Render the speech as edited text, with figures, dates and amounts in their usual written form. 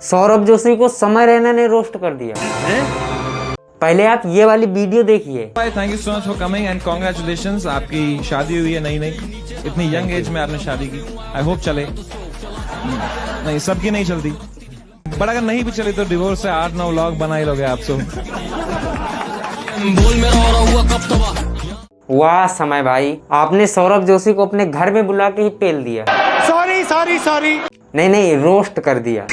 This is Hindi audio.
सौरभ जोशी को समय रैना ने रोस्ट कर दिया। पहले आप ये वाली वीडियो देखिए। Thank you so much for coming and congratulations. आपकी शादी हुई है नई इतनी यंग एज में आपने शादी की। आई होप चले। नहीं, सबकी नहीं चलती, बट अगर नहीं भी चली तो डिवोर्स से 8-9 व्लॉग बना ही लोगे आप सब। वाह समय भाई, आपने सौरभ जोशी को अपने घर में बुला के ही पेल दिया। सॉरी नहीं रोस्ट कर दिया।